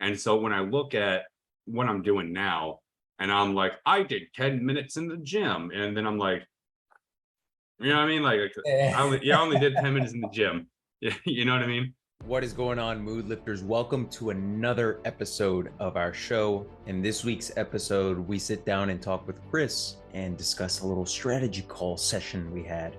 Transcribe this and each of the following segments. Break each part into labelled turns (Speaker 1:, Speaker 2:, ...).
Speaker 1: And so when I look at what I'm doing now, and I'm like, I did 10 minutes in the gym, and then I'm like, you know what I mean? Like I only did 10 minutes in the gym. Yeah, you know what I mean?
Speaker 2: What is going on, mood lifters? Welcome to another episode of our show. In this week's episode, we sit down and talk with Chris and discuss a little strategy call session we had.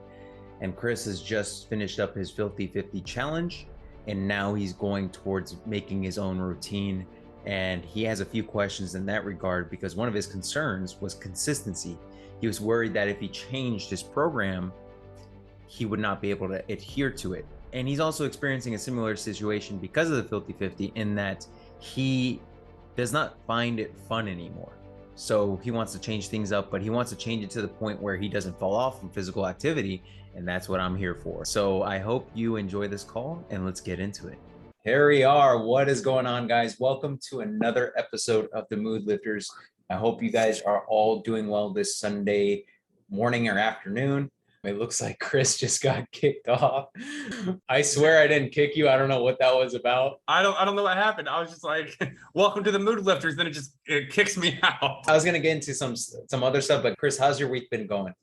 Speaker 2: And Chris has just finished up his Filthy 50 challenge, and now he's going towards making his own routine. And he has a few questions in that regard because one of his concerns was consistency. He was worried that if he changed his program, he would not be able to adhere to it. And he's also experiencing a similar situation because of the Filthy 50 in that he does not find it fun anymore. So he wants to change things up, but he wants to change it to the point where he doesn't fall off from physical activity. And that's what I'm here for. So I hope you enjoy this call and let's get into it. Here we are. What is going on, guys? Welcome to another episode of the Mood Lifters. I hope you guys are all doing well this Sunday morning or afternoon. It looks like Chris just got kicked off. I swear I didn't kick you. I don't know what that was about.
Speaker 1: I don't know what happened. I was just like, welcome to the Mood Lifters. Then it kicks me out.
Speaker 2: I was gonna get into some other stuff, but Chris, how's your week been going?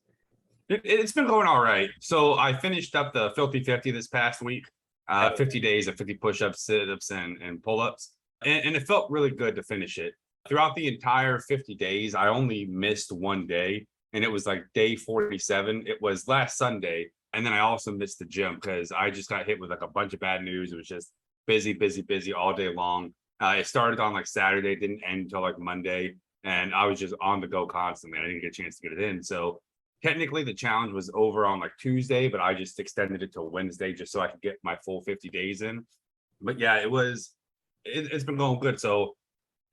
Speaker 1: It's been going all right. So I finished up the Filthy 50 this past week. 50 days of 50 push-ups, sit-ups, and pull-ups. And it felt really good to finish it. Throughout the entire 50 days, I only missed one day. And it was like day 47. It was last Sunday. And then I also missed the gym because I just got hit with like a bunch of bad news. It was just busy all day long. It started on like Saturday, didn't end until like Monday. And I was just on the go constantly. I didn't get a chance to get it in. So technically the challenge was over on like Tuesday, but I just extended it till Wednesday just so I could get my full 50 days in. But yeah, it's been going good. So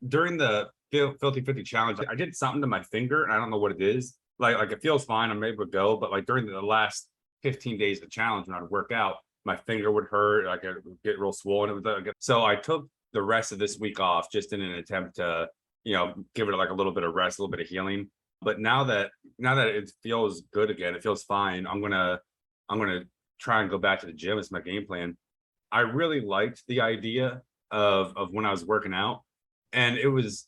Speaker 1: during the Filthy 50 challenge, I did something to my finger and I don't know what it is. Like it feels fine, I'm able to go, but like during the last 15 days of the challenge, when I'd work out, my finger would hurt, like it would get real swollen. So I took the rest of this week off just in an attempt to, give it like a little bit of rest, a little bit of healing. But now that it feels good again, it feels fine. I'm gonna try and go back to the gym. It's my game plan. I really liked the idea of when I was working out, and it was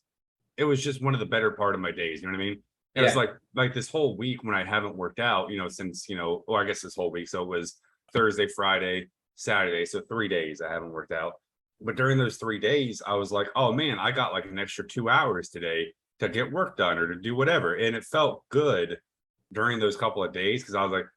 Speaker 1: just one of the better part of my days. You know what I mean? It was like this whole week when I haven't worked out, since, I guess this whole week. So it was Thursday, Friday, Saturday. So 3 days I haven't worked out. But during those 3 days, I was like, oh man, I got like an extra 2 hours today to get work done or to do whatever. And it felt good during those couple of days because I was like,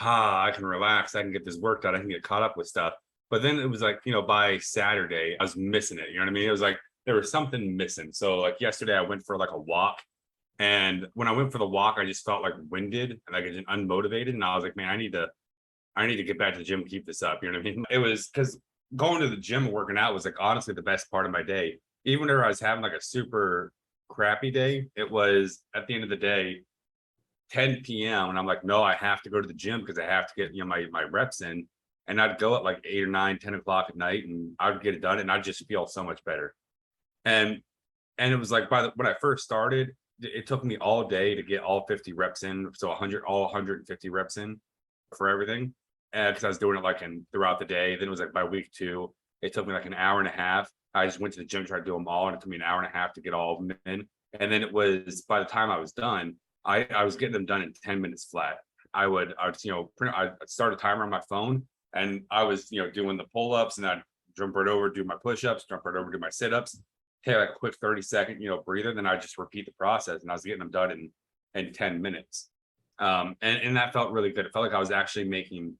Speaker 1: I can relax. I can get this work done. I can get caught up with stuff. But then it was like, by Saturday, I was missing it. You know what I mean? It was like there was something missing. So like yesterday, I went for like a walk. And when I went for the walk, I just felt like winded and like unmotivated. And I was like, man, I need to get back to the gym, keep this up. You know what I mean? It was because going to the gym and working out was like honestly the best part of my day. Even when I was having like a super crappy day, it was at the end of the day, 10 p.m. And I'm like, no, I have to go to the gym because I have to get my reps in. And I'd go at like 8 or 9, 10 o'clock at night and I'd get it done and I'd just feel so much better. And it was like when I first started, it took me all day to get all 50 reps in. So all 150 reps in for everything. Because I was doing it throughout the day. Then it was like by week 2, it took me like an hour and a half. I just went to the gym, tried to do them all. And it took me an hour and a half to get all of them in. And then it was, by the time I was done, I was getting them done in 10 minutes flat. I'd start a timer on my phone and I was, doing the pull-ups and I'd jump right over, do my push-ups, jump right over, do my sit-ups. Take like a quick 30-second, breather, then I just repeat the process and I was getting them done in 10 minutes. And that felt really good. It felt like I was actually making,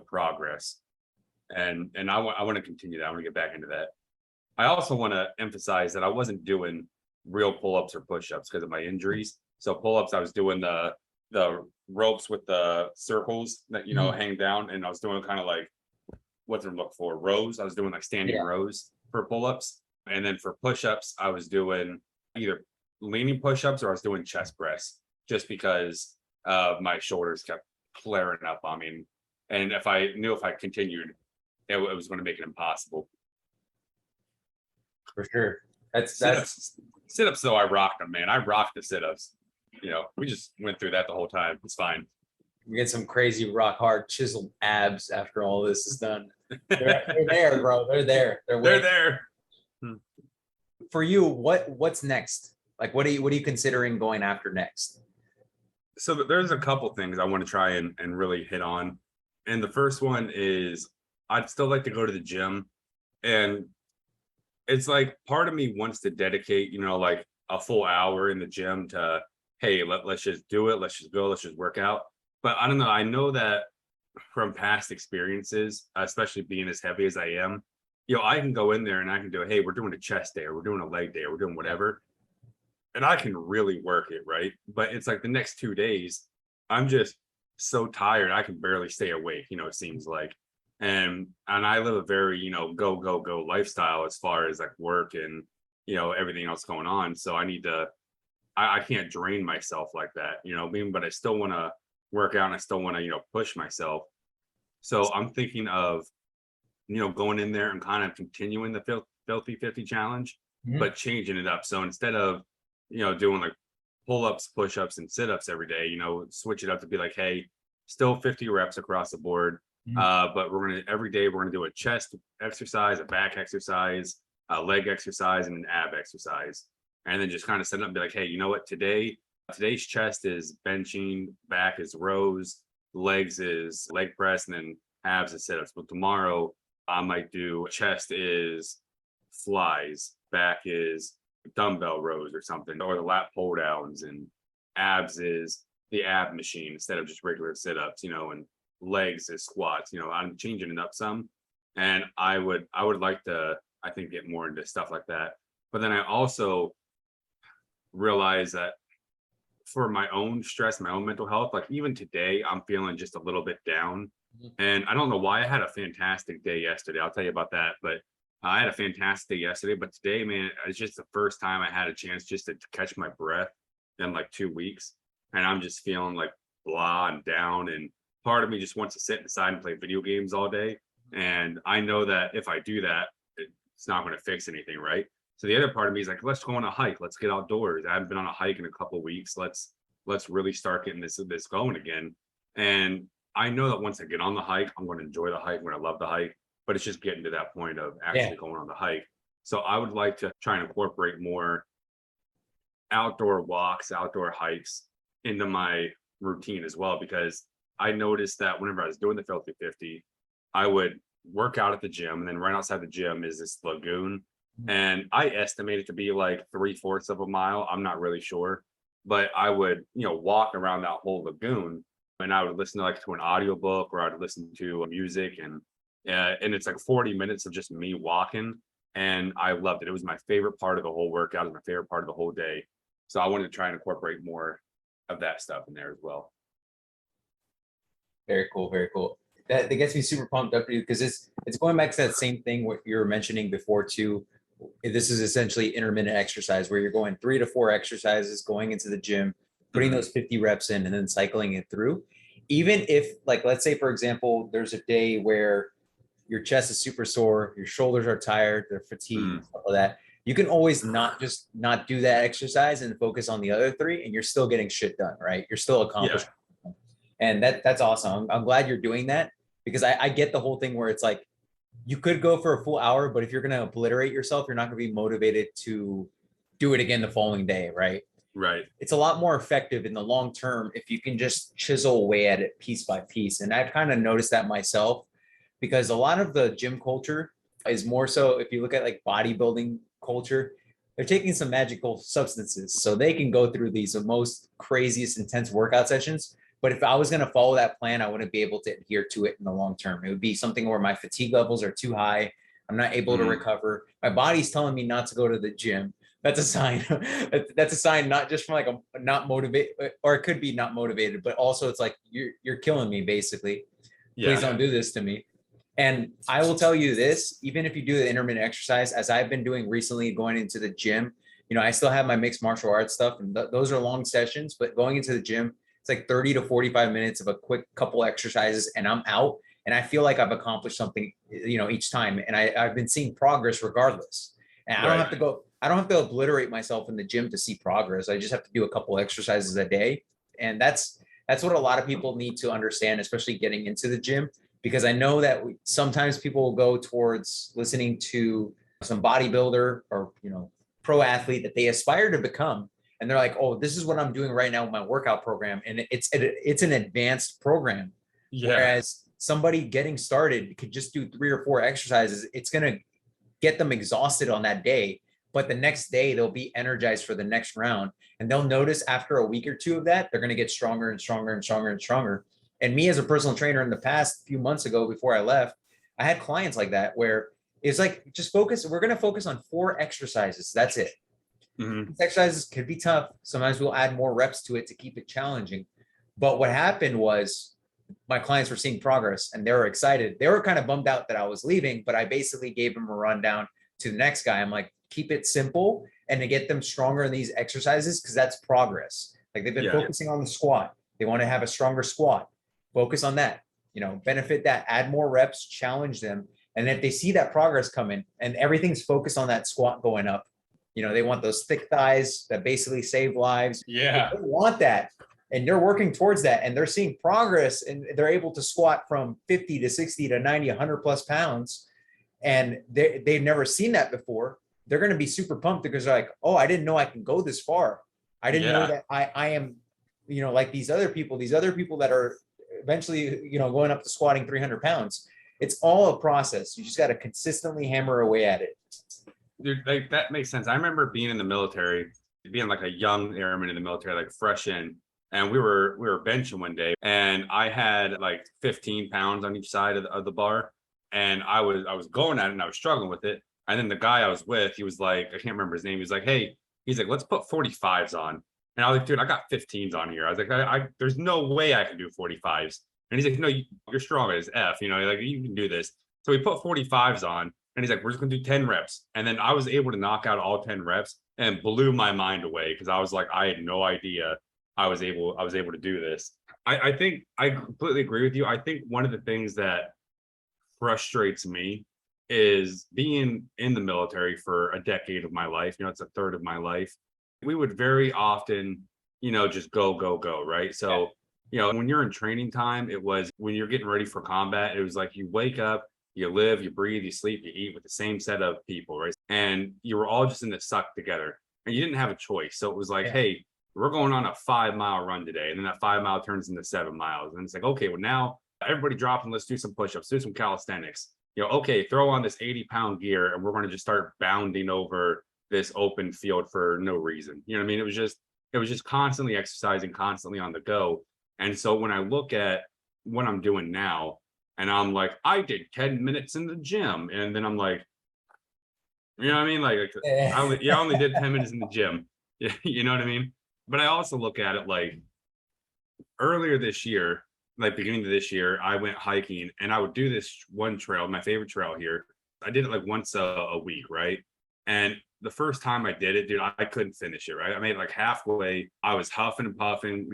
Speaker 1: progress. And I want to continue that. I want to get back into that. I also want to emphasize that I wasn't doing real pull-ups or push-ups because of my injuries. So pull-ups, I was doing the ropes with the circles that, hang down. And I was doing kind of like, what's it look for? Rows. I was doing like standing rows for pull-ups. And then for push-ups, I was doing either leaning push-ups or I was doing chest press just because my shoulders kept flaring up on me. And if I continued, it was going to make it impossible.
Speaker 2: For sure. That's
Speaker 1: Sit-ups, though, I rocked them, man. I rocked the sit-ups. We just went through that the whole time. It's fine.
Speaker 2: We get some crazy rock hard chiseled abs after all this is done. They're there, bro. They're there.
Speaker 1: They're there.
Speaker 2: for you, what's next? Like, what are you considering going after next?
Speaker 1: So there's a couple things I want to try and really hit on. And the first one is I'd still like to go to the gym. And it's like part of me wants to dedicate, like a full hour in the gym to, hey, let's just do it. Let's just go. Let's just work out. But I don't know. I know that from past experiences, especially being as heavy as I am, I can go in there and I can do, hey, we're doing a chest day or we're doing a leg day or we're doing whatever. And I can really work it, right? But it's like the next 2 days, I'm just so tired. I can barely stay awake, it seems like. And I live a very, go lifestyle as far as like work and everything else going on. So I need to I can't drain myself like that, but I still want to work out and I still want to, push myself. So I'm thinking of, going in there and kind of continuing the filthy 50 challenge, but changing it up. So instead of, doing like pull-ups, push-ups, and sit-ups every day, switch it up to be like, hey, still 50 reps across the board. But every day we're gonna do a chest exercise, a back exercise, a leg exercise, and an ab exercise. And then just kind of set it up and be like, hey, you know what? Today's chest is benching, back is rows, legs is leg press, and then abs is sit-ups. But tomorrow I might do chest is flies, back is dumbbell rows or something, or the lat pull downs, and abs is the ab machine instead of just regular sit-ups, and legs is squats. I'm changing it up some. And I would like to, I think, get more into stuff like that. But then I also realize that for my own stress, my own mental health, like even today, I'm feeling just a little bit down. And I don't know why. I had a fantastic day yesterday. I'll tell you about that. But I had a fantastic day yesterday. But today, man, it's just the first time I had a chance just to catch my breath in like 2 weeks. And I'm just feeling like blah and down. And part of me just wants to sit inside and play video games all day. And I know that if I do that, it's not going to fix anything, right? So the other part of me is like, let's go on a hike. Let's get outdoors. I haven't been on a hike in a couple of weeks. Let's really start getting this going again. And I know that once I get on the hike, I'm going to enjoy the hike. I'm going to love the hike. But it's just getting to that point of actually going on the hike. So I would like to try and incorporate more outdoor walks, outdoor hikes into my routine as well, because I noticed that whenever I was doing the Filthy 50, I would work out at the gym, and then right outside the gym is this lagoon. And I estimate it to be like 3/4 of a mile. I'm not really sure, but I would, walk around that whole lagoon, and I would listen to an audiobook, or I'd listen to music, and it's like 40 minutes of just me walking. And I loved it. It was my favorite part of the whole workout. It was my favorite part of the whole day. So I wanted to try and incorporate more of that stuff in there as well.
Speaker 2: Very cool, very cool. That gets me super pumped up because it's going back to that same thing what you were mentioning before too. This is essentially intermittent exercise where you're going 3 to 4 exercises, going into the gym, putting those 50 reps in, and then cycling it through. Even if, like, let's say, for example, there's a day where your chest is super sore, your shoulders are tired, they're fatigued, stuff like that. You can always not do that exercise and focus on the other 3, and you're still getting shit done, right? You're still accomplishing. Yeah. And that's awesome. I'm glad you're doing that, because I get the whole thing where it's like, you could go for a full hour, but if you're going to obliterate yourself, you're not going to be motivated to do it again the following day, right?
Speaker 1: Right.
Speaker 2: It's a lot more effective in the long term if you can just chisel away at it piece by piece. And I've kind of noticed that myself, because a lot of the gym culture is more so, if you look at like bodybuilding culture, they're taking some magical substances so they can go through these most craziest intense workout sessions. But if I was going to follow that plan, I wouldn't be able to adhere to it in the long term. It would be something where my fatigue levels are too high. I'm not able to recover. My body's telling me not to go to the gym. That's a sign. That's a sign, not just from like a not motivated, or it could be not motivated, but also it's like, you're killing me, basically. Please don't do this to me. And I will tell you this, even if you do the intermittent exercise, as I've been doing recently, going into the gym, I still have my mixed martial arts stuff, and those are long sessions, but going into the gym, it's like 30 to 45 minutes of a quick couple exercises, and I'm out. And I feel like I've accomplished something, each time. And I've been seeing progress regardless. And I don't have to obliterate myself in the gym to see progress. I just have to do a couple exercises a day. And that's what a lot of people need to understand, especially getting into the gym, because I know that sometimes people will go towards listening to some bodybuilder or, pro athlete that they aspire to become. And they're like, oh, this is what I'm doing right now with my workout program. And it's an advanced program.
Speaker 1: Yeah.
Speaker 2: Whereas somebody getting started could just do 3 or 4 exercises. It's going to get them exhausted on that day. But the next day, they'll be energized for the next round. And they'll notice after a week or 2 of that, they're going to get stronger and stronger and stronger and stronger. And me as a personal trainer in the past few months ago, before I left, I had clients like that where it's like, just focus. We're going to focus on 4 exercises. That's it.
Speaker 1: Mm-hmm.
Speaker 2: These exercises could be tough. Sometimes we'll add more reps to it to keep it challenging. But what happened was my clients were seeing progress and they were excited. They were kind of bummed out that I was leaving, but I basically gave them a rundown to the next guy. I'm like, keep it simple and to get them stronger in these exercises, because that's progress. Like they've been focusing on the squat. They want to have a stronger squat. Focus on that, benefit that, add more reps, challenge them. And if they see that progress coming and everything's focused on that squat going up, they want those thick thighs that basically save lives.
Speaker 1: Yeah.
Speaker 2: They want that. And they're working towards that and they're seeing progress and they're able to squat from 50 to 60 to 90, 100 plus pounds. And they've never seen that before. They're going to be super pumped because they're like, oh, I didn't know I can go this far. I didn't know that I am, like these other people that are eventually, going up to squatting 300 pounds. It's all a process. You just got to consistently hammer away at it.
Speaker 1: Dude, like that makes sense. I remember being in the military, being like a young airman in the military, like fresh in, and we were benching one day, and I had like 15 pounds on each side of the bar, and I was going at it, and I was struggling with it. And then the guy I was with, he was like, I can't remember his name. He was like, hey, he's like, let's put 45s on. And I was like, dude, I got 15s on here. I was like, I there's no way I can do 45s. And he's like, no, you're strong as F. Like you can do this. So we put 45s on. And he's like, we're just going to do 10 reps. And then I was able to knock out all 10 reps and blew my mind away because I was like, I had no idea I was able to do this. I think I completely agree with you. I think one of the things that frustrates me is being in the military for a decade of my life. It's a third of my life. We would very often, just go, right? So, when you're in training time, it was when you're getting ready for combat, it was like you wake up, you live, you breathe, you sleep, you eat with the same set of people, right? And you were all just in this suck together and you didn't have a choice. So it was like, hey, we're going on a 5-mile run today. And then that 5 mile turns into 7 miles. And it's like, okay, well now everybody drop and let's do some push-ups, do some calisthenics. Okay, throw on this 80-pound gear and we're going to just start bounding over this open field for no reason. It was just constantly exercising, constantly on the go. And so when I look at what I'm doing now, and I'm like, I did 10 minutes in the gym. And then I'm like, you know what I mean? Like I only did 10 minutes in the gym. You know what I mean? But I also look at it like earlier this year, like beginning of this year, I went hiking and I would do this one trail, my favorite trail here. I did it like once a week, right? And the first time I did it, dude, I couldn't finish it, right? I made it like halfway. I was huffing and puffing,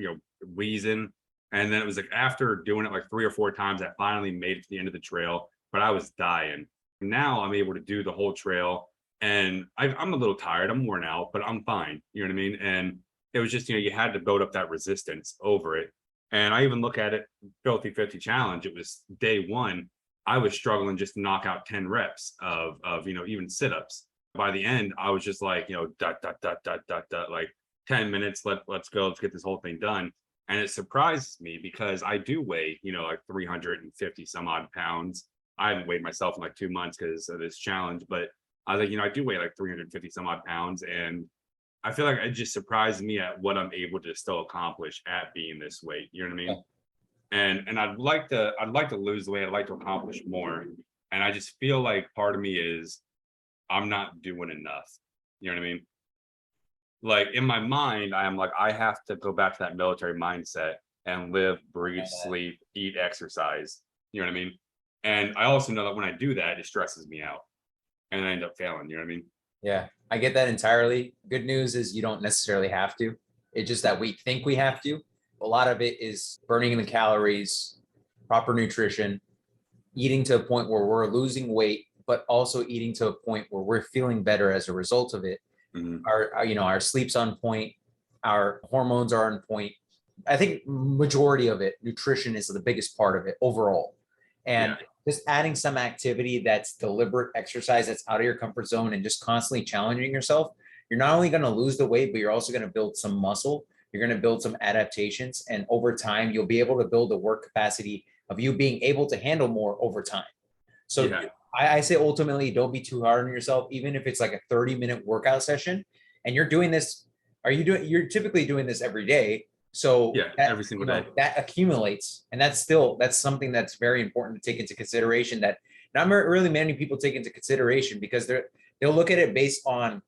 Speaker 1: wheezing. And then it was like after doing it like 3 or 4 times, I finally made it to the end of the trail, but I was dying. Now I'm able to do the whole trail and I'm a little tired. I'm worn out, but I'm fine. You know what I mean? And it was just, you had to build up that resistance over it. And I even look at it, Filthy 50 challenge. It was day 1. I was struggling just to knock out 10 reps of even sit-ups. By the end, I was just like, like 10 minutes, let's go, let's get this whole thing done. And it surprises me because I do weigh, like 350 some odd pounds. I haven't weighed myself in like 2 months because of this challenge, but I was like, I do weigh like 350 some odd pounds. And I feel like it just surprised me at what I'm able to still accomplish at being this weight. You know what I mean? And I'd like to lose the weight. I'd like to accomplish more. And I just feel like part of me is I'm not doing enough. You know what I mean? Like in my mind, I am like, I have to go back to that military mindset and live, breathe, sleep, eat, exercise. You know what I mean? And I also know that when I do that, it stresses me out and I end up failing. You know what I mean?
Speaker 2: Yeah, I get that entirely. Good news is you don't necessarily have to. It's just that we think we have to. A lot of it is burning the calories, proper nutrition, eating to a point where we're losing weight, but also eating to a point where we're feeling better as a result of it.
Speaker 1: Mm-hmm.
Speaker 2: Our sleep's on point, our hormones are on point. I think majority of it, nutrition is the biggest part of it overall. And just adding some activity that's deliberate exercise that's out of your comfort zone and just constantly challenging yourself you're not only going to lose the weight, but you're also going to build some muscle. You're going to build some adaptations. And over time, you'll be able to build a work capacity of you being able to handle more over time. So
Speaker 1: Yeah.
Speaker 2: I say ultimately, don't be too hard on yourself, even if it's like a 30-minute workout session and you're doing this. You're typically doing this every day. So
Speaker 1: Yeah, every single day.
Speaker 2: that accumulates. And that's something that's very important to take into consideration, that not really many people take into consideration, because they'll look at it based on,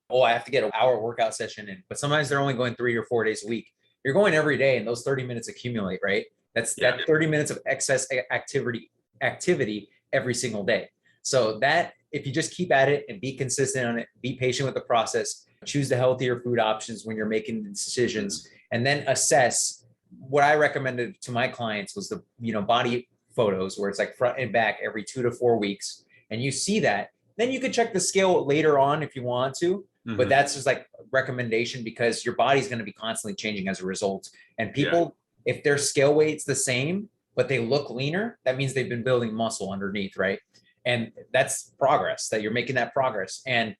Speaker 2: oh, I have to get an hour workout session in, but sometimes they're only going 3 or 4 days a week. You're going every day, and those 30 minutes accumulate, right? That 30 minutes of excess activity every single day. So that, if you just keep at it and be consistent on it, be patient with the process, choose the healthier food options when you're making decisions, and then assess. What I recommended to my clients was the, body photos, where it's like front and back every 2 to 4 weeks. And you see that, then you could check the scale later on if you want to, but that's just like a recommendation, because your body's going to be constantly changing as a result. And people, if their scale weight's the same, but they look leaner, that means they've been building muscle underneath, right? And that's progress, that you're making that progress. And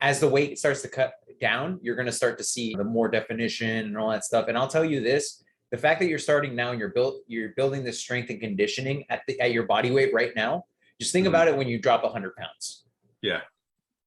Speaker 2: as the weight starts to cut down, you're going to start to see the more definition and all that stuff. And I'll tell you this, the fact that you're starting now and you're building this strength and conditioning at your body weight right now, just think about it when you drop 100 pounds.
Speaker 1: Yeah.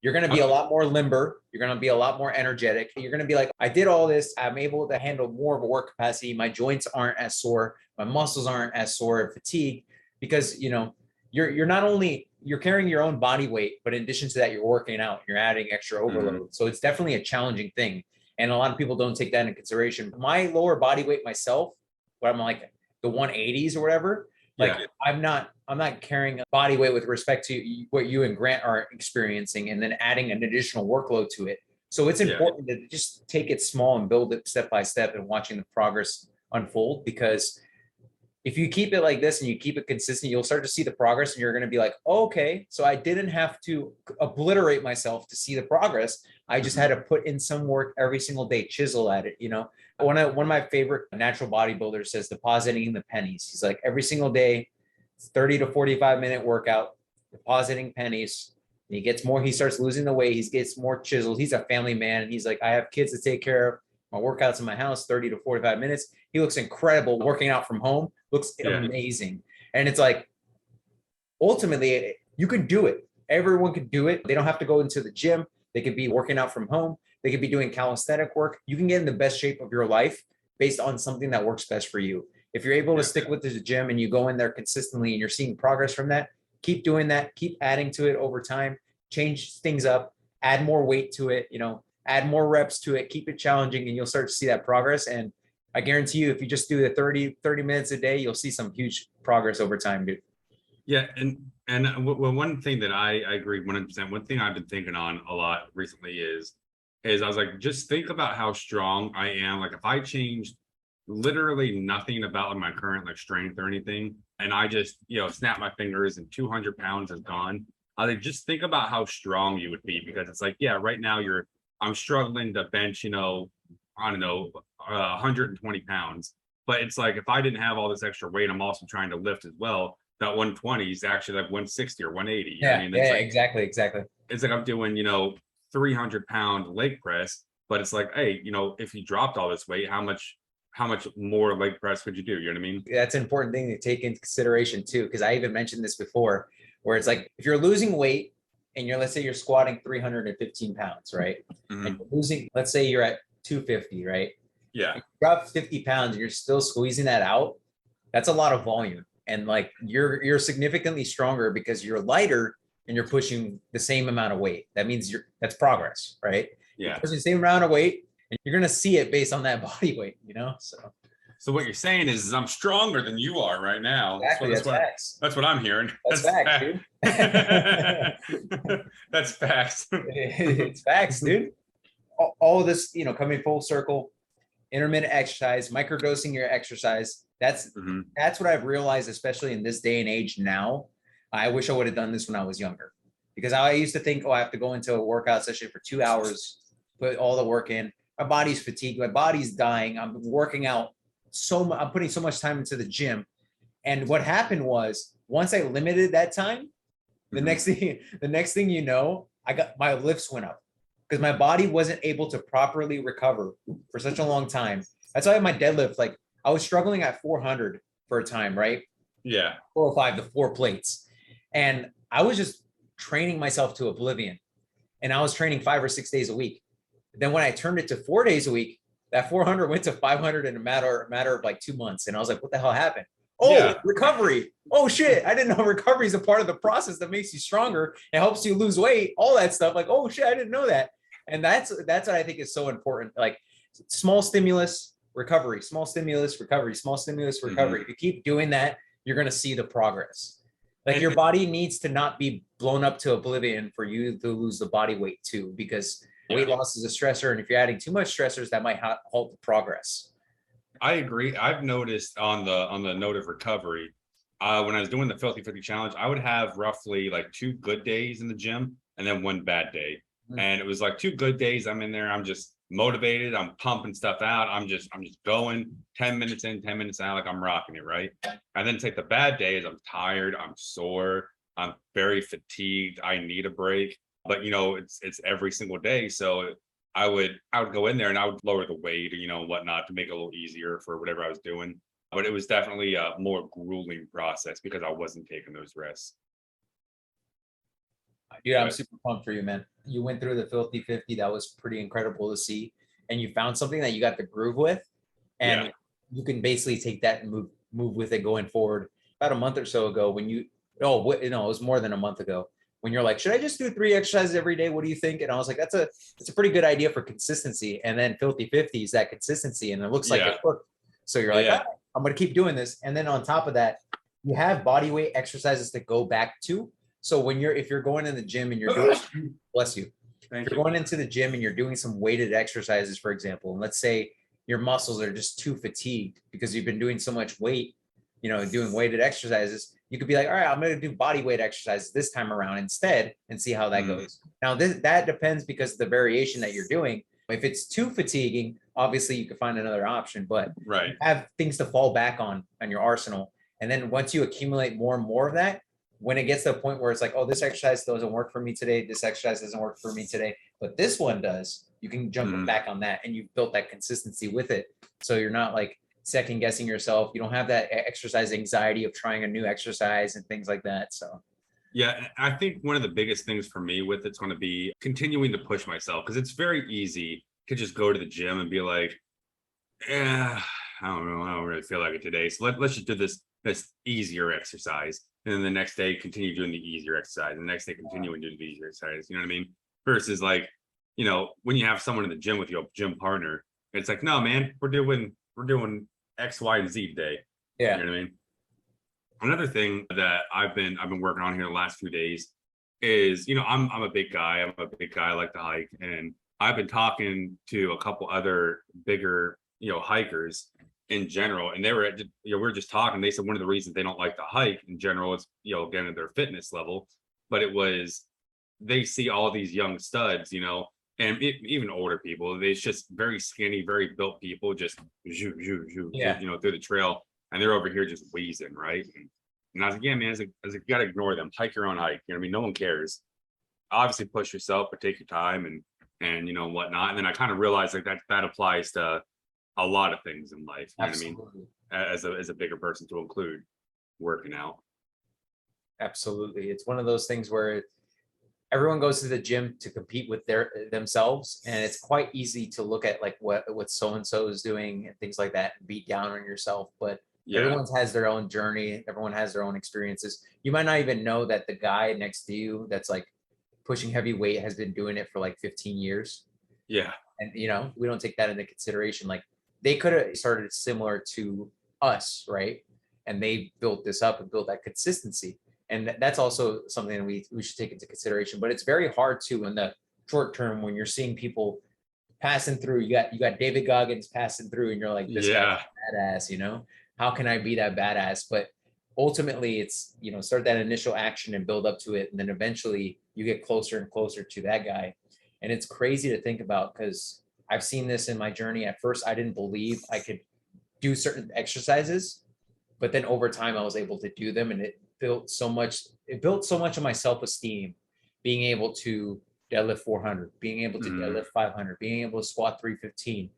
Speaker 2: You're going to be a lot more limber. You're going to be a lot more energetic. You're going to be like, I did all this. I'm able to handle more of a work capacity. My joints aren't as sore. My muscles aren't as sore and fatigued, because, you're not only, you're carrying your own body weight, but in addition to that, you're working out, you're adding extra overload. So it's definitely a challenging thing. And a lot of people don't take that into consideration. My lower body weight myself, where I'm like the 180s or whatever, like I'm not carrying a body weight with respect to what you and Grant are experiencing, and then adding an additional workload to it. So it's important to just take it small and build it step by step, and watching the progress unfold. Because if you keep it like this and you keep it consistent, you'll start to see the progress, and you're going to be like, oh, okay, so I didn't have to obliterate myself to see the progress. I just had to put in some work every single day, chisel at it. One of my favorite natural bodybuilders says depositing the pennies. He's like, every single day, 30 to 45-minute workout, depositing pennies. And he starts losing the weight. He gets more chiseled. He's a family man. And he's like, I have kids to take care of. My workouts in my house, 30 to 45 minutes. He looks incredible working out from home. Looks amazing. And it's like, ultimately, you can do it. Everyone could do it. They don't have to go into the gym. They could be working out from home. They could be doing calisthenic work. You can get in the best shape of your life based on something that works best for you. If you're able to stick with the gym and you go in there consistently and you're seeing progress from that, keep doing that. Keep adding to it over time. Change things up. Add more weight to it. Add more reps to it. Keep it challenging, and you'll start to see that progress. And I guarantee you, if you just do the 30 minutes a day, you'll see some huge progress over time, dude.
Speaker 1: Yeah. And one thing that I agree 100%, one thing I've been thinking on a lot recently is I was like, just think about how strong I am. Like, if I changed literally nothing about my current strength or anything, and I just, snap my fingers and 200 pounds is gone, I like, just think about how strong you would be. Because it's like, right now I'm struggling to bench, I don't know, 120 pounds. But it's like, if I didn't have all this extra weight, I'm also trying to lift as well. That 120 is actually like 160 or 180.
Speaker 2: Exactly.
Speaker 1: It's like I'm doing, 300-pound leg press, but it's like, hey, if you dropped all this weight, how much more leg press could you do? You know what I mean?
Speaker 2: That's an important thing to take into consideration too, because I even mentioned this before, where it's like, if you're losing weight and let's say you're squatting 315 pounds, right? And you're losing, let's say you're at 250, right?
Speaker 1: Yeah.
Speaker 2: You drop 50 pounds and you're still squeezing that out. That's a lot of volume. And you're significantly stronger because you're lighter and you're pushing the same amount of weight. That means that's progress, right?
Speaker 1: Yeah.
Speaker 2: You're pushing the same amount of weight, and you're going to see it based on that body weight,
Speaker 1: So what you're saying is I'm stronger than you are right now.
Speaker 2: Exactly. That's facts.
Speaker 1: That's what I'm hearing.
Speaker 2: That's facts, dude.
Speaker 1: That's facts.
Speaker 2: It's facts, dude. All of this, coming full circle, intermittent exercise, microdosing your exercise. That's what I've realized, especially in this day and age now. I wish I would have done this when I was younger, because I used to think, I have to go into a workout session for 2 hours, put all the work in. My body's fatigued. My body's dying. I'm working out I'm putting so much time into the gym. And what happened was, once I limited that time, the next thing I got, my lifts went up, because my body wasn't able to properly recover for such a long time. That's why my deadlift, like I was struggling at 400 for a time, right?
Speaker 1: Yeah.
Speaker 2: 405, the 4 plates. And I was just training myself to oblivion. And I was training 5 or 6 days a week. Then when I turned it to 4 days a week, that 400 went to 500 in a matter of like 2 months. And I was like, what the hell happened? Oh,
Speaker 1: Yeah.
Speaker 2: recovery. Oh shit. I didn't know recovery is a part of the process that makes you stronger. It helps you lose weight, all that stuff. Like, oh shit, I didn't know that. And that's what I think is so important. Like small stimulus, recovery, small stimulus, recovery, small stimulus, recovery. If you keep doing that, you're going to see the progress. Like your body needs to not be blown up to oblivion for you to lose the body weight too, because weight loss is a stressor. And if you're adding too much stressors, that might halt the progress.
Speaker 1: I agree. I've noticed on the note of recovery, when I was doing the Filthy 50 challenge, I would have roughly like 2 good days in the gym and then 1 bad day. And it was like 2 good days. I'm in there. I'm just motivated. I'm pumping stuff out. I'm just going 10 minutes in, 10 minutes out, like I'm rocking it, right? And then take the bad days. I'm tired. I'm sore. I'm very fatigued. I need a break. But it's every single day. So I would go in there and I would lower the weight, whatnot, to make it a little easier for whatever I was doing. But it was definitely a more grueling process because I wasn't taking those risks.
Speaker 2: Dude, I'm super pumped for you, man. You went through the Filthy 50. That was pretty incredible to see. And you found something that you got the groove with. And you can basically take that and move with it going forward. About a month or so ago, when it was more than a month ago, when you're like, should I just do 3 exercises every day? What do you think? And I was like, that's a pretty good idea for consistency. And then Filthy 50 is that consistency. And it looks like it worked. So you're like, I'm going to keep doing this. And then on top of that, you have body weight exercises to go back to. So if you're going in the gym and you're doing, bless you. If you're going into the gym and you're doing some weighted exercises, for example, and let's say your muscles are just too fatigued because you've been doing so much weight, doing weighted exercises, you could be like, all right, I'm going to do body weight exercises this time around instead and see how that goes. Now, that depends because of the variation that you're doing. If it's too fatiguing, obviously you could find another option, but you have things to fall back on your arsenal. And then once you accumulate more and more of that, when it gets to a point where it's like, oh, this exercise doesn't work for me today, this exercise doesn't work for me today, but this one does, you can jump back on that and you've built that consistency with it. So you're not like second guessing yourself. You don't have that exercise anxiety of trying a new exercise and things like that. So
Speaker 1: yeah, I think one of the biggest things for me with it's going to be continuing to push myself, because it's very easy to just go to the gym and be like, I don't know, I don't really feel like it today. So let's just do this easier exercise. And then the next day, continue doing the easier exercise. And the next day, continuing doing the easier exercise. You know what I mean? Versus like, when you have someone in the gym with your gym partner, it's like, no, man, we're doing X, Y, and Z today.
Speaker 2: Yeah.
Speaker 1: You know what I mean? Another thing that I've been working on here the last few days is, I'm a big guy. I'm a big guy. I like to hike. And I've been talking to a couple other bigger, hikers in general, and they were we were just talking. They said one of the reasons they don't like to hike in general is again at their fitness level, but it was they see all these young studs, and even older people. It's just very skinny, very built people just through the trail, and they're over here just wheezing, right? And I was like, yeah, man, I was like, you gotta ignore them. Hike your own hike. You know what I mean? No one cares. Obviously, push yourself, but take your time and whatnot. And then I kind of realized like that applies to a lot of things in life. You know what I mean? As a bigger person to include working out.
Speaker 2: Absolutely. It's one of those things where everyone goes to the gym to compete with themselves. And it's quite easy to look at like what so-and-so is doing and things like that and beat down on yourself. But everyone has their own journey. Everyone has their own experiences. You might not even know that the guy next to you that's like pushing heavy weight has been doing it for like 15 years.
Speaker 1: Yeah.
Speaker 2: And, we don't take that into consideration. Like they could have started similar to us, right? And they built this up and built that consistency. And that's also something that we should take into consideration. But it's very hard to, in the short term, when you're seeing people passing through, you got David Goggins passing through and you're like, this guy's badass, how can I be that badass? But ultimately it's, start that initial action and build up to it. And then eventually you get closer and closer to that guy. And it's crazy to think about because I've seen this in my journey. At first, I didn't believe I could do certain exercises, but then over time I was able to do them, and it built so much of my self-esteem being able to deadlift 400, being able to deadlift 500, being able to squat 315,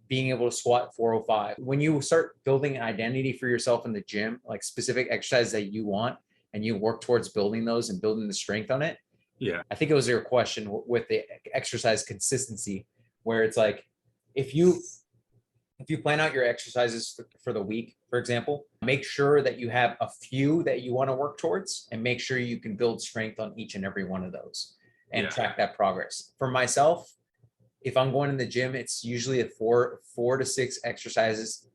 Speaker 2: being able to squat 405. When you start building an identity for yourself in the gym, like specific exercises that you want, and you work towards building those and building the strength on it.
Speaker 1: Yeah.
Speaker 2: I think it was your question with the exercise consistency, where it's like, if you plan out your exercises for the week, for example, make sure that you have a few that you want to work towards, and make sure you can build strength on each and every one of those and track that progress. For myself, if I'm going in the gym, it's usually a four to six exercises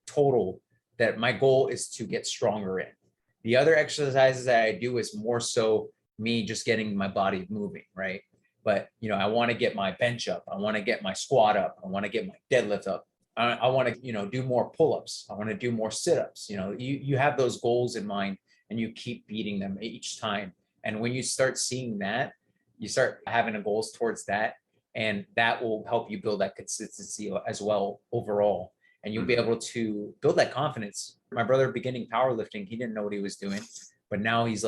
Speaker 2: total that my goal is to get stronger in. The other exercises that I do is more so me just getting my body moving, right? But, I want to get my bench up. I want to get my squat up. I want to get my deadlift up. I want to, do more pull-ups. I want to do more sit-ups. You have those goals in mind, and you keep beating them each time. And when you start seeing that, you start having a goals towards that, and that will help you build that consistency as well overall. And you'll be able to build that confidence. My brother, beginning powerlifting, he didn't know what he was doing, but now he's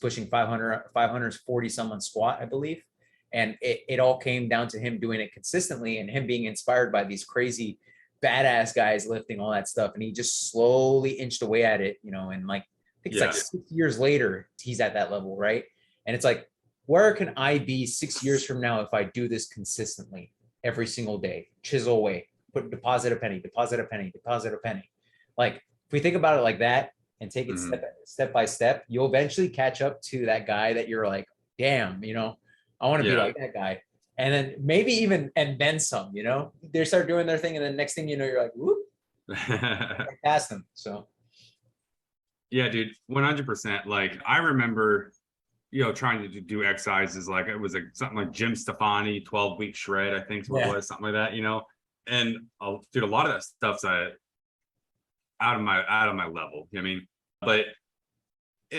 Speaker 2: pushing 540 some on squat, I believe. And it all came down to him doing it consistently and him being inspired by these crazy badass guys lifting all that stuff. And he just slowly inched away at it, and I think it's like 6 years later, he's at that level, right? And it's like, where can I be 6 years from now if I do this consistently every single day, chisel away, deposit a penny, deposit a penny, deposit a penny. Like, if we think about it like that and take it step by step, you'll eventually catch up to that guy that you're like, damn, I want to be like that guy. And then maybe even, and then some, they start doing their thing. And then next thing you know, you're like, whoop, past them. So.
Speaker 1: Yeah, dude, 100%. Like, I remember, trying to do exercises, like it was something like Jim Stefani, 12-week shred, I think is what it was, something like that, and dude, a lot of that stuff's out of my level. I mean, but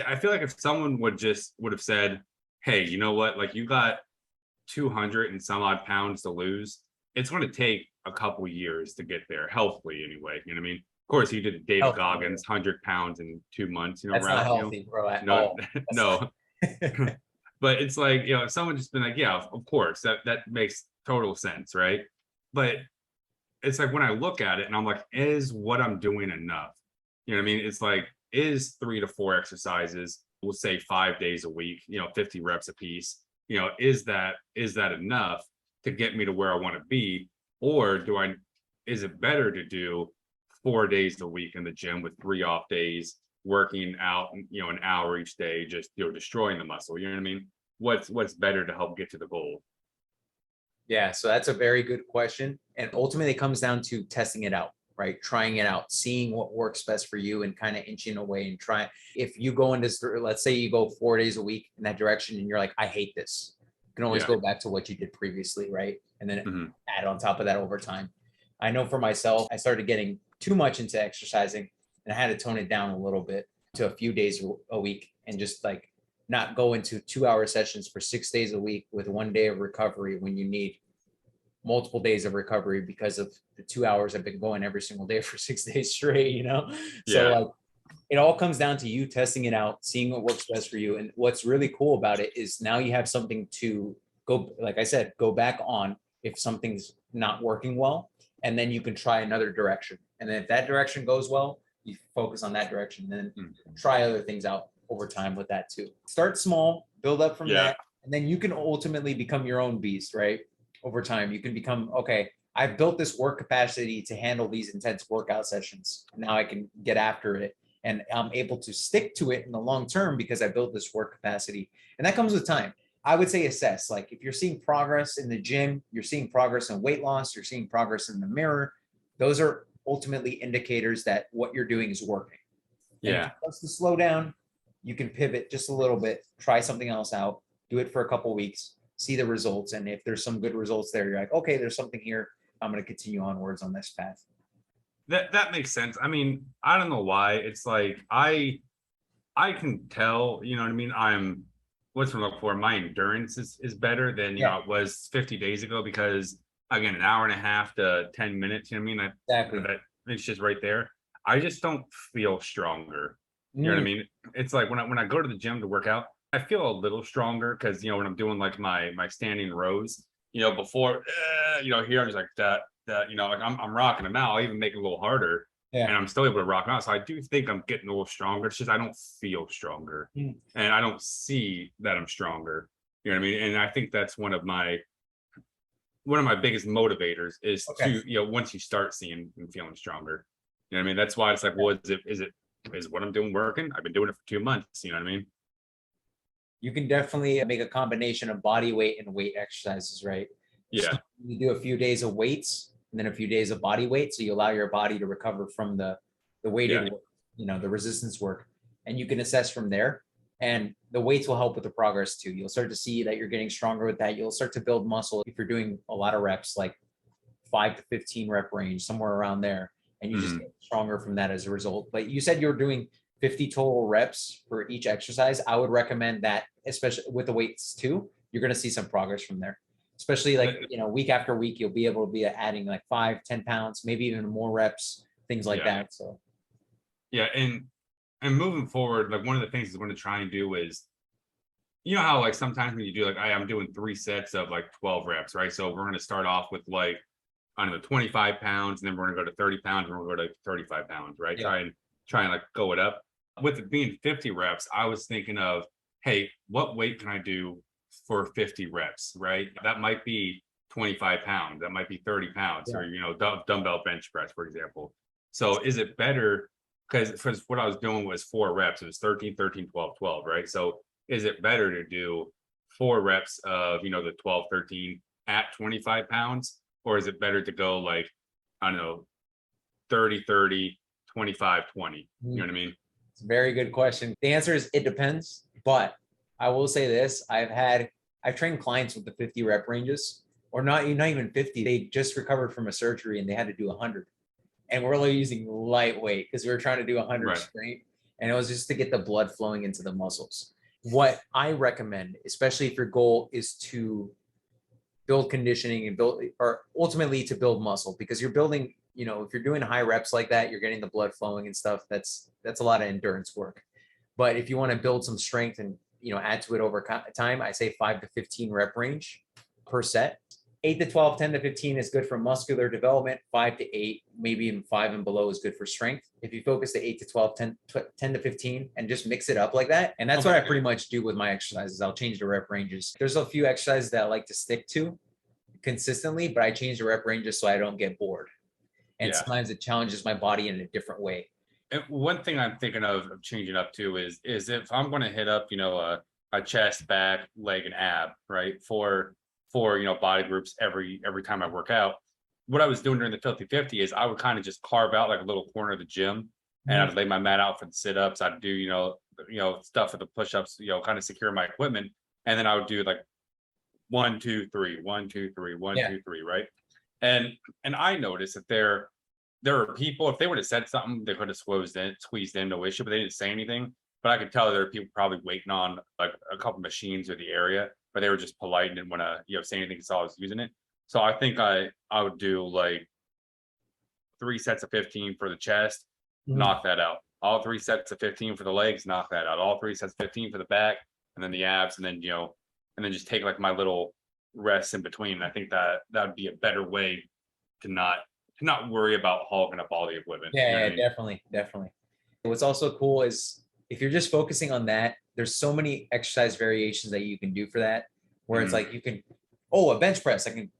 Speaker 1: I feel like if someone would have said, hey, you know what, like, you got 200 and some odd pounds to lose, it's going to take a couple years to get there, healthily anyway. You know what I mean? Of course, he did David Goggins, 100 pounds in 2 months.
Speaker 2: That's not healthy, bro. At all.
Speaker 1: No. But it's like, if someone just been like, yeah, of course, that makes total sense, right? But it's like, when I look at it and I'm like, is what I'm doing enough? You know what I mean? It's like, is 3 to 4 exercises, we'll say 5 days a week, 50 reps a piece, is that enough to get me to where I want to be? Or is it better to do 4 days a week in the gym with 3 off days, working out, an hour each day, just, destroying the muscle? You know what I mean? What's better to help get to the goal?
Speaker 2: Yeah, so that's a very good question. And ultimately it comes down to testing it out, right? Trying it out, seeing what works best for you, and kind of inching away and trying. If you go into, let's say you go 4 days a week in that direction and you're like, I hate this, you can always go back to what you did previously, right? And then add on top of that over time. I know for myself, I started getting too much into exercising, and I had to tone it down a little bit to a few days a week, and just like not go into 2-hour sessions for 6 days a week with 1 day of recovery when you need multiple days of recovery because of the 2 hours I've been going every single day for 6 days straight, So like, it all comes down to you testing it out, seeing what works best for you. And what's really cool about it is now you have something to go, like I said, go back on if something's not working well, and then you can try another direction. And then if that direction goes well, you focus on that direction, and then try other things out over time with that too. Start small, build up from that, and then you can ultimately become your own beast, right? Over time, you can become, okay, I've built this work capacity to handle these intense workout sessions. Now I can get after it, and I'm able to stick to it in the long term because I built this work capacity. And that comes with time. I would say assess, like, if you're seeing progress in the gym, you're seeing progress in weight loss, you're seeing progress in the mirror, those are ultimately indicators that what you're doing is working. And if it starts to slow down, you can pivot just a little bit, try something else out, do it for a couple of weeks, see the results. And if there's some good results there, you're like, okay, there's something here, I'm going to continue onwards on this path.
Speaker 1: That makes sense. I mean, I don't know why. It's like, I can tell, you know what I mean? What's I'm looking for, my endurance is better than it was 50 days ago, because again, an hour and a half to 10 minutes, you know what I mean? That it's just right there. I just don't feel stronger. You know what I mean? It's like when I go to the gym to work out, I feel a little stronger because when I'm doing like my standing rows, before here I'm just like that, like I'm rocking them out. I'll even make it a little harder,
Speaker 2: Yeah.
Speaker 1: and I'm still able to rock them out. So I do think I'm getting a little stronger. It's just I don't feel stronger,
Speaker 2: Mm.
Speaker 1: and I don't see that I'm stronger. You know what I mean? And I think that's one of my biggest motivators is
Speaker 2: Okay.
Speaker 1: to once you start seeing and feeling stronger. You know what I mean? That's why it's like, well, is what I'm doing working? I've been doing it for 2 months. You know what I mean?
Speaker 2: You can definitely make a combination of body weight and weight exercises, right? So
Speaker 1: Yeah,
Speaker 2: you do a few days of weights and then a few days of body weight. So you allow your body to recover from the weighted
Speaker 1: yeah,
Speaker 2: work, the resistance work. And you can assess from there. And the weights will help with the progress too. You'll start to see that you're getting stronger with that. You'll start to build muscle if you're doing a lot of reps, like 5 to 15 rep range, somewhere around there. And you just
Speaker 1: mhm,
Speaker 2: get stronger from that as a result. But you said you're doing 50 total reps for each exercise. I would recommend that, especially with the weights too. You're going to see some progress from there, especially like, week after week, you'll be able to be adding like 5, 10 pounds, maybe even more reps, things like
Speaker 1: yeah,
Speaker 2: that. So,
Speaker 1: yeah. And moving forward, like one of the things I'm going to try and do is, how like sometimes when you do like I'm doing 3 sets of like 12 reps, right? So we're going to start off with like I don't know 25 pounds, and then we're going to go to 30 pounds, and we're going to go to 35 pounds, right?
Speaker 2: yeah.
Speaker 1: Try and like go it up. With it being 50 reps, I was thinking of, hey, what weight can I do for 50 reps, right? That might be 25 pounds, that might be 30 pounds,
Speaker 2: Yeah.
Speaker 1: or dumbbell bench press, for example. So is it better? Because what I was doing was 4 reps, it was 13, 13, 12, 12, right? So is it better to do 4 reps of the 12, 13 at 25 pounds, or is it better to go like, I don't know, 30, 30, 25, 20? You know what I mean?
Speaker 2: It's a very good question. The answer is it depends, but I will say this. I've trained clients with the 50 rep ranges, or not even 50. They just recovered from a surgery and they had to do 100. And we're only using lightweight because we were trying to do 100
Speaker 1: Right.
Speaker 2: straight. And it was just to get the blood flowing into the muscles. What I recommend, especially if your goal is to build conditioning and build, or ultimately to build muscle, because you're building, if you're doing high reps like that, you're getting the blood flowing and stuff. That's a lot of endurance work. But if you want to build some strength and add to it over time, I say 5 to 15 rep range per set. 8 to 12, 10 to 15 is good for muscular development. 5 to 8, maybe even 5 and below is good for strength. If you focus to 8 to 12, 10 to 15, and just mix it up like that. And that's what I pretty much do with my exercises. I'll change the rep ranges. There's a few exercises that I like to stick to consistently, but I change the rep ranges so I don't get bored. And
Speaker 1: Yeah.
Speaker 2: sometimes it challenges my body in a different way.
Speaker 1: And one thing I'm thinking of changing up to is if I'm going to hit up, a chest, back, leg, and ab, right? For body groups every time I work out. What I was doing during the Filthy 50 is I would kind of just carve out like a little corner of the gym, and I'd lay my mat out for the sit-ups. I'd do, stuff for the push-ups, kind of secure my equipment. And then I would do like 1, 2, 3, 1, 2, 3, 1,
Speaker 2: Yeah.
Speaker 1: 2, 3, right? And I noticed that there are people, if they would have said something, they could have squeezed in, no issue, but they didn't say anything. But I could tell there are people probably waiting on like a couple machines or the area, but they were just polite and didn't want to, say anything because I was using it. So I think I would do like 3 sets of 15 for the chest, knock that out. All 3 sets of 15 for the legs, knock that out. All 3 sets of 15 for the back, and then the abs, and then and then just take like my little rests in between. I think that would be a better way to not worry about hogging up all the equipment. You know
Speaker 2: Yeah,
Speaker 1: what I mean?
Speaker 2: definitely. What's also cool is if you're just focusing on that, there's so many exercise variations that you can do for that, where it's
Speaker 1: Mhm.
Speaker 2: like you can, oh, a bench press, I can,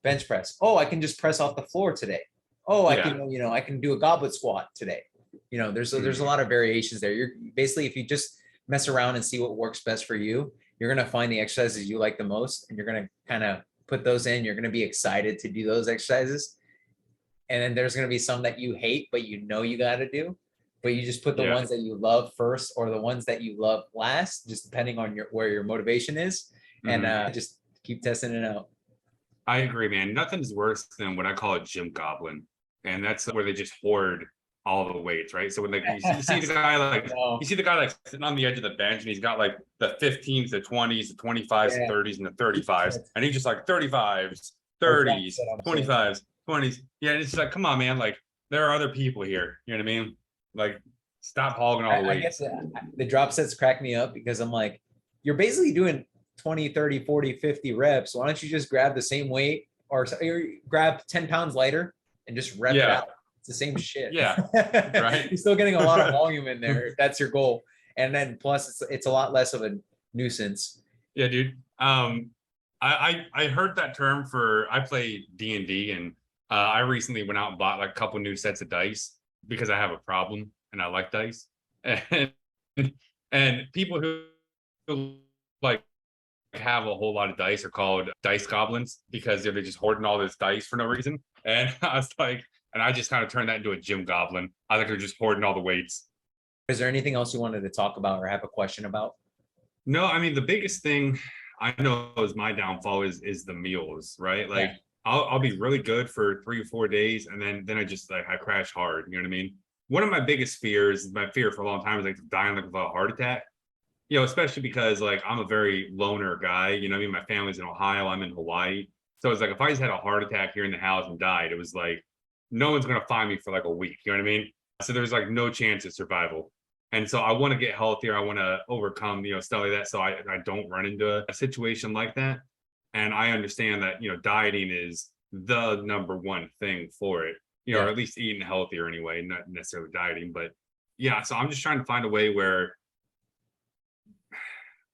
Speaker 2: bench press. Oh, I can just press off the floor today. Oh, I
Speaker 1: Yeah.
Speaker 2: can, I can do a goblet squat today. There's a lot of variations there. You're basically, if you just mess around and see what works best for you, you're gonna find the exercises you like the most, and you're gonna kind of put those in. You're gonna be excited to do those exercises, and then there's going to be some that you hate but you got to do, but you just put the
Speaker 1: Yeah.
Speaker 2: ones that you love first or the ones that you love last, just depending on where your motivation is. And
Speaker 1: Mhm.
Speaker 2: just keep testing it out.
Speaker 1: I agree, man. Nothing's worse than what I call a gym goblin, and that's where they just hoard all the weights, right? So when like you see the guy like
Speaker 2: No.
Speaker 1: you see the guy like sitting on the edge of the bench, and he's got like the 15s, the 20s, the 25s, the
Speaker 2: Yeah,
Speaker 1: 30s, and the 35s,
Speaker 2: that's
Speaker 1: and he's just like 35s,
Speaker 2: our drop
Speaker 1: 30s,
Speaker 2: set, I'm saying.
Speaker 1: 25s, 20s. Yeah, and it's just like, come on, man. Like there are other people here. You know what I mean? Like stop hogging all the
Speaker 2: I guess
Speaker 1: weights.
Speaker 2: the drop sets crack me up because I'm like, you're basically doing 20, 30, 40, 50 reps. Why don't you just grab the same weight or grab 10 pounds lighter and just rep it
Speaker 1: Yeah.
Speaker 2: out? It's the same shit.
Speaker 1: Yeah. Right.
Speaker 2: You're still getting a lot of volume in there if that's your goal. And then plus it's a lot less of a nuisance.
Speaker 1: Yeah, dude. I heard that term for I play D&D and I recently went out and bought like a couple new sets of dice because I have a problem and I like dice. And people who like have a whole lot of dice are called dice goblins because they're just hoarding all this dice for no reason. And I was like, and I just kind of turned that into a gym goblin. I think they're just hoarding all the weights.
Speaker 2: Is there anything else you wanted to talk about or have a question about?
Speaker 1: No, I mean the biggest thing I know is my downfall is the meals, right? Like
Speaker 2: Yeah.
Speaker 1: I'll be really good for 3 or 4 days and then I just like I crash hard. You know what I mean? One of my biggest fears, my fear for a long time is like dying like of a heart attack. You know, especially because like I'm a very loner guy. You know, I mean my family's in Ohio, I'm in Hawaii. So it's like if I just had a heart attack here in the house and died, it was like no one's gonna find me for like a week. You know what I mean? So there's like no chance of survival. And so I want to get healthier. I want to overcome, you know, stuff like that. So I don't run into a situation like that. And I understand that, you know, dieting is the number one thing for it, you know,
Speaker 2: Yeah.
Speaker 1: or at least eating healthier anyway, not necessarily dieting. But yeah, so I'm just trying to find a way where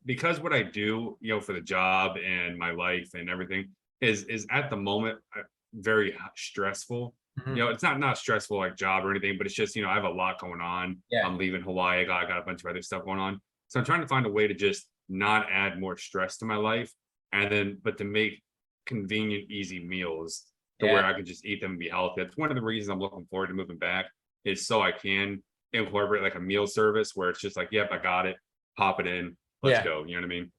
Speaker 1: because what I do, you know, for the job and my life and everything is at the moment very stressful.
Speaker 2: Mhm.
Speaker 1: You know, it's not stressful like job or anything, but it's just, you know, I have a lot going on.
Speaker 2: Yeah.
Speaker 1: I'm leaving Hawaii. I got a bunch of other stuff going on. So I'm trying to find a way to just not add more stress to my life. And then, but to make convenient, easy meals to
Speaker 2: Yeah.
Speaker 1: where I can just eat them and be healthy. That's one of the reasons I'm looking forward to moving back is so I can incorporate like a meal service where it's just like, yep, I got it, pop it in, let's
Speaker 2: Yeah.
Speaker 1: go. You know what I mean?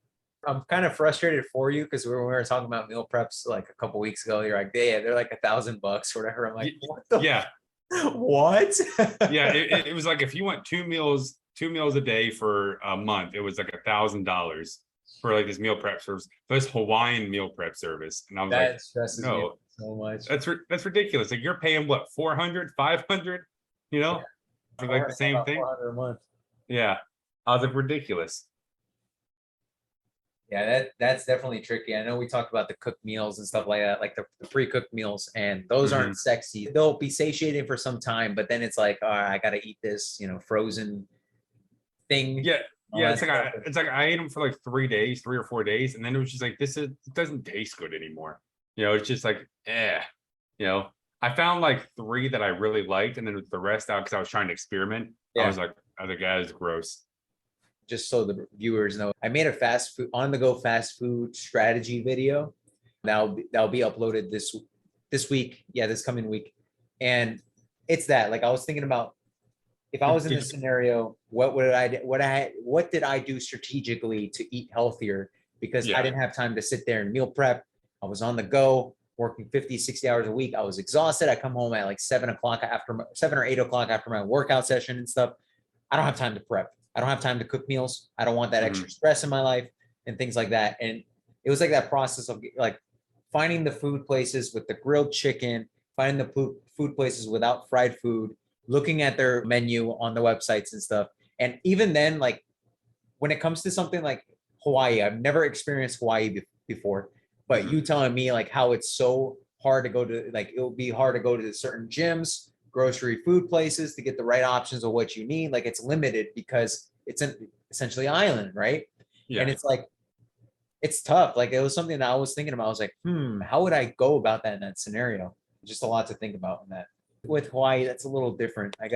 Speaker 2: I'm kind of frustrated for you because we were talking about meal preps like a couple weeks ago. You're like, yeah, they're like $1,000 or whatever. I'm like, what the
Speaker 1: Yeah.
Speaker 2: what?
Speaker 1: Yeah. It was like if you went two meals a day for a month, it was like $1,000 for like this meal prep service, this Hawaiian meal prep service. And I was like,
Speaker 2: That stresses me
Speaker 1: no,
Speaker 2: so much.
Speaker 1: that's ridiculous. Like you're paying what, 400, 500, you know,
Speaker 2: Yeah.
Speaker 1: for like the same
Speaker 2: About
Speaker 1: thing.
Speaker 2: 400 a month.
Speaker 1: Yeah. I was like, ridiculous.
Speaker 2: Yeah, that's definitely tricky. I know we talked about the cooked meals and stuff like that, like the pre-cooked meals, and those aren't sexy. They'll be satiating for some time, but then it's like, all right, I gotta eat this, you know, frozen thing.
Speaker 1: Yeah.
Speaker 2: all
Speaker 1: Yeah.
Speaker 2: that stuff.
Speaker 1: It's like I ate them for like 3 or 4 days. And then it was just like, it doesn't taste good anymore. You know, it's just like, you know, I found like 3 that I really liked. And then with the rest out, because I was trying to experiment,
Speaker 2: Yeah.
Speaker 1: I was like, guys, gross.
Speaker 2: Just so the viewers know, I made a fast food on the go fast food strategy video. That'll be uploaded this week. Yeah, this coming week. And it's that like I was thinking about if I was in this scenario, what did I do strategically to eat healthier? Because I
Speaker 1: Yeah.
Speaker 2: didn't have time to sit there and meal prep. I was on the go, working 50, 60 hours a week. I was exhausted. I come home at like 7 or 8 o'clock after my workout session and stuff. I don't have time to prep. I don't have time to cook meals. I don't want that extra stress in my life and things like that. And it was like that process of like finding the food places with the grilled chicken, finding the food places without fried food, looking at their menu on the websites and stuff. And even then, like when it comes to something like Hawaii, I've never experienced Hawaii before, but you telling me like how it's so hard to go to, like it'll be hard to go to certain gyms, grocery food places to get the right options of what you need. Like it's limited because it's an essentially island, right?
Speaker 1: Yeah.
Speaker 2: And it's like, it's tough. Like it was something that I was thinking about. I was like, how would I go about that in that scenario? Just a lot to think about in that. With Hawaii, that's a little different. I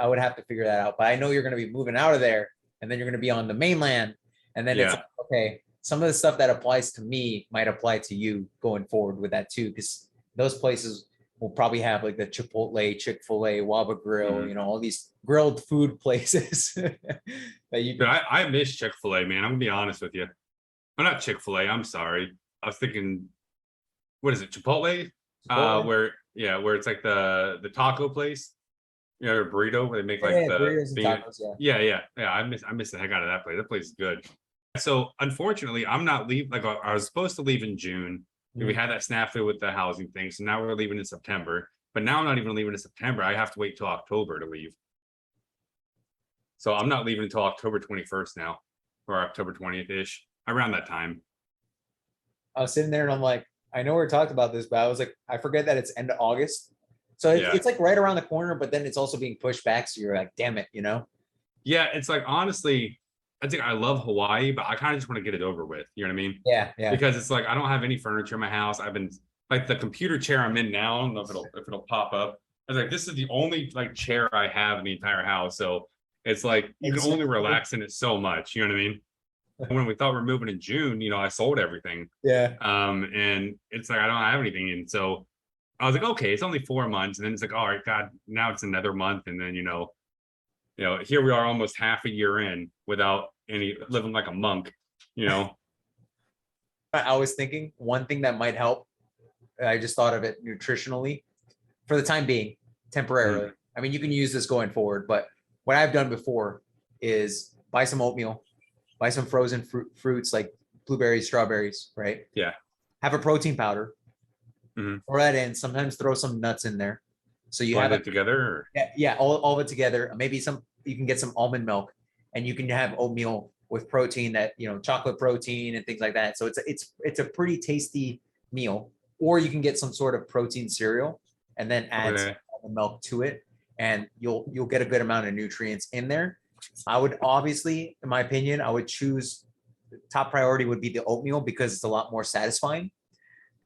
Speaker 2: would have to figure that out. But I know you're going to be moving out of there and then you're going to be on the mainland. And then it's like, okay, some of the stuff that applies to me might apply to you going forward with that too. Because those places will probably have like the Chipotle, Chick-fil-A, Waba Grill, you know, all these grilled food places that you
Speaker 1: But
Speaker 2: can.
Speaker 1: I miss Chick-fil-A, man. I'm gonna be honest with you. I'm not Chick-fil-A. I'm sorry. I was thinking, what is it, Chipotle? Where it's like the taco place, you know, a burrito where they make like the
Speaker 2: burritos and tacos,
Speaker 1: yeah. I miss the heck out of that place. That place is good. So unfortunately, I'm not leaving. Like I was supposed to leave in June. We had that snafu with the housing thing, so now we're leaving in September. But now I'm not even leaving in September. I have to wait till October to leave. So I'm not leaving until October 21st now, or October 20th-ish, around that time.
Speaker 3: I was sitting there and I'm like, I know we talked about this, but I was like, I forget that it's end of August. So it's like right around the corner, but then it's also being pushed back. So you're like, damn it,
Speaker 1: Yeah, it's like, honestly, I think I love Hawaii, but I kind of just want to get it over with. You know what I mean?
Speaker 3: Yeah.
Speaker 1: Because it's like I don't have any furniture in my house. I've been like the computer chair I'm in now. I don't know if it'll pop up. I was like, this is the only like chair I have in the entire house. So it's like you can only relax in it so much. You know what I mean? When we thought we were moving in June, I sold everything.
Speaker 3: Yeah.
Speaker 1: And it's like I don't have anything. And so I was like, okay, it's only 4 months. And then it's like, all right, God, now it's another month. And then here we are almost half a year in without any living like a monk.
Speaker 3: I was thinking one thing that might help. I just thought of it nutritionally for the time being, temporarily. I mean, you can use this going forward, but what I've done before is buy some oatmeal, buy some frozen fruits like blueberries, strawberries, right?
Speaker 1: Yeah.
Speaker 3: Have a protein powder, throw that in, sometimes throw some nuts in there. So you have
Speaker 1: it together? Or?
Speaker 3: Yeah, all of it together. Maybe you can get some almond milk and you can have oatmeal with protein that, chocolate protein and things like that. So it's a pretty tasty meal. Or you can get some sort of protein cereal and then add some almond milk to it, and you'll get a good amount of nutrients in there. I would obviously, in my opinion, I would choose top priority would be the oatmeal because it's a lot more satisfying.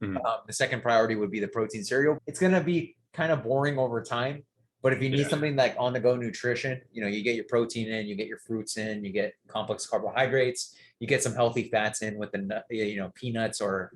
Speaker 3: The second priority would be the protein cereal. It's going to be kind of boring over time, but if you need something like on the go nutrition, you get your protein in, you get your fruits in, you get complex carbohydrates, you get some healthy fats in with the peanuts or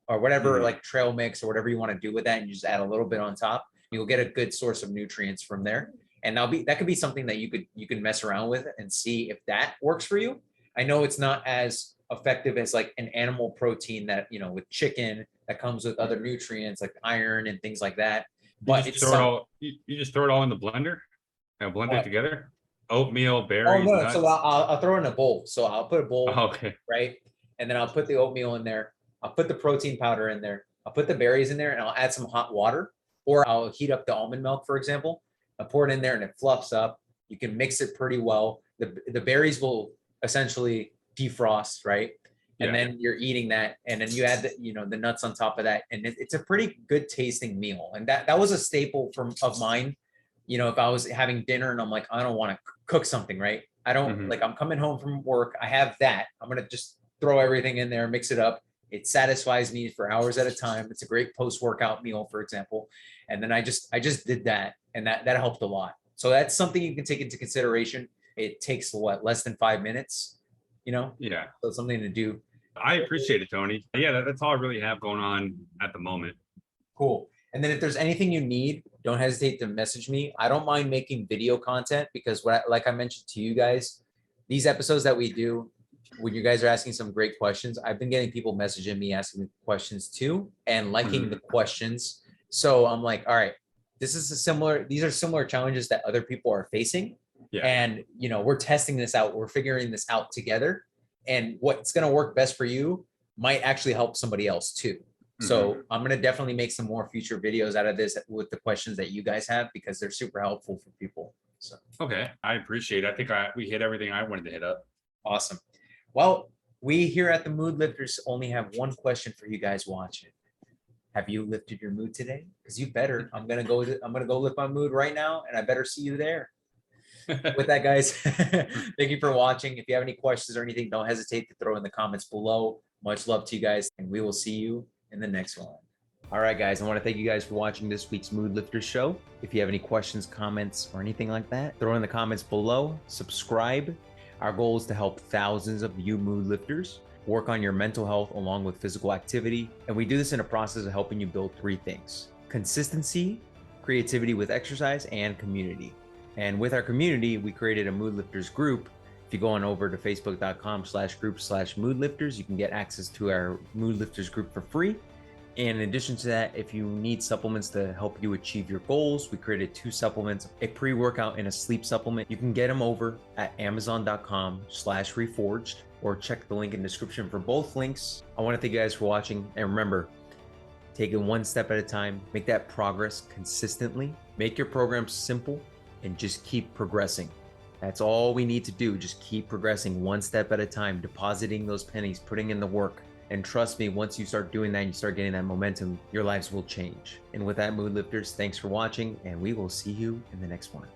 Speaker 3: whatever, like trail mix or whatever you want to do with that, and you just add a little bit on top. You'll get a good source of nutrients from there. And that could be something that you can mess around with and see if that works for you. I know it's not as effective as like an animal protein that, with chicken that comes with other nutrients like iron and things like that. But
Speaker 1: you just throw it all in the blender and blend it together. Oatmeal, berries.
Speaker 3: Oh no!
Speaker 1: Nuts.
Speaker 3: So I'll throw it in a bowl. So I'll put a bowl,
Speaker 1: okay,
Speaker 3: right, and then I'll put the oatmeal in there. I'll put the protein powder in there. I'll put the berries in there, and I'll add some hot water, or I'll heat up the almond milk, for example. I pour it in there, and it fluffs up. You can mix it pretty well. The berries will essentially defrost, right? And then you're eating that, and then you add the nuts on top of that, and it's a pretty good tasting meal. And that was a staple of mine. If I was having dinner and I'm like, I don't want to cook something, right? I don't like, I'm coming home from work, I have that. I'm gonna just throw everything in there, mix it up. It satisfies me for hours at a time. It's a great post-workout meal, for example. And then I just did that, and that helped a lot. So that's something you can take into consideration. It takes less than 5 minutes, Yeah. So it's something to do.
Speaker 1: I appreciate it, Tony. Yeah, that's all I really have going on at the moment.
Speaker 3: Cool. And then if there's anything you need, don't hesitate to message me. I don't mind making video content because like I mentioned to you guys, these episodes that we do, when you guys are asking some great questions, I've been getting people messaging me, asking me questions too, and liking the questions. So I'm like, all right, these are similar challenges that other people are facing.
Speaker 1: Yeah.
Speaker 3: And, we're testing this out. We're figuring this out together. And what's going to work best for you might actually help somebody else too. So I'm going to definitely make some more future videos out of this with the questions that you guys have, because they're super helpful for people. So,
Speaker 1: okay. I appreciate it. I think we hit everything I wanted to hit up.
Speaker 3: Awesome. Well, we here at the Mood Lifters only have one question for you guys watching. Have you lifted your mood today? Because you better. I'm gonna go lift my mood right now, and I better see you there. With that, guys, thank you for watching. If you have any questions or anything, don't hesitate to throw in the comments below. Much love to you guys, and we will see you in the next one.
Speaker 2: All right, guys, I want to thank you guys for watching this week's Mood Lifters show. If you have any questions, comments, or anything like that, throw in the comments below. Subscribe. Our goal is to help thousands of you mood lifters work on your mental health along with physical activity. And we do this in a process of helping you build 3 things: consistency, creativity with exercise, and community. And with our community, we created a Mood Lifters group. If you go on over to facebook.com/group/moodlifters, you can get access to our Mood Lifters group for free. And in addition to that, if you need supplements to help you achieve your goals, we created 2 supplements, a pre-workout and a sleep supplement. You can get them over at amazon.com/reforged, or check the link in the description for both links. I want to thank you guys for watching. And remember, take it one step at a time, make that progress consistently, make your program simple, and just keep progressing. That's all we need to do. Just keep progressing one step at a time, depositing those pennies, putting in the work. And trust me, once you start doing that and you start getting that momentum, your lives will change. And with that, Mood Lifters, thanks for watching, and we will see you in the next one.